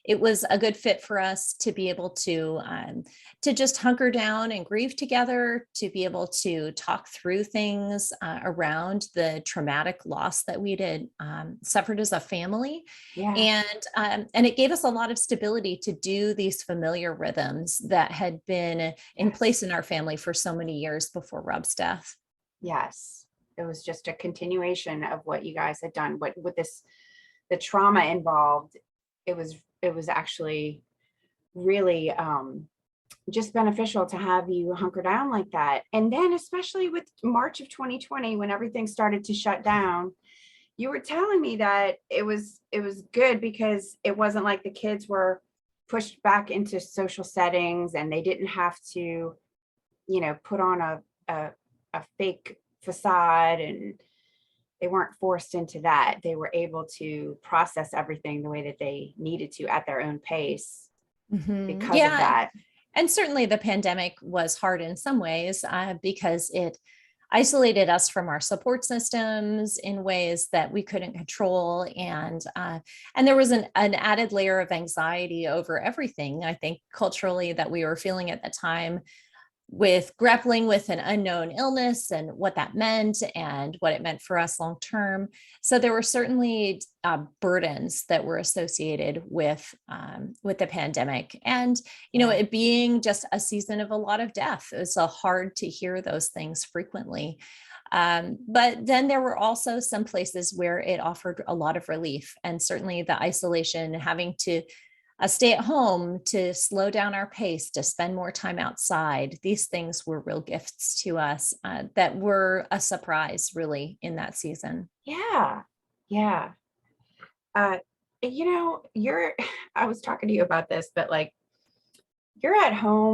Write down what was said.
it was a good fit for us to be able to just hunker down and grieve together, to be able to talk through things around the traumatic loss that we had suffered as a family. Yeah. And it gave us a lot of stability to do these familiar rhythms that had been in Yes. place in our family for so many years before Rob's death. Yes. It was just a continuation of what you guys had done. What with this, the trauma involved, it was actually really just beneficial to have you hunker down like that. And then especially with March of 2020, when everything started to shut down, you were telling me that it was good because it wasn't like the kids were pushed back into social settings and they didn't have to, put on a, a fake facade, and they weren't forced into that. They were able to process everything the way that they needed to at their own pace because of Yeah. that. And certainly the pandemic was hard in some ways because it isolated us from our support systems in ways that we couldn't control. And there was an added layer of anxiety over everything, I think, culturally, that we were feeling at the time, with grappling with an unknown illness and what that meant and what it meant for us long term. So there were certainly burdens that were associated with the pandemic, and Yeah. it being just a season of a lot of death. It was hard to hear those things frequently. But then there were also some places where it offered a lot of relief, and certainly the isolation, having to stay at home, to slow down our pace, to spend more time outside. These things were real gifts to us that were a surprise, really, in that season. Yeah. Yeah. Uh, you're, I was talking to you about this, but like you're at home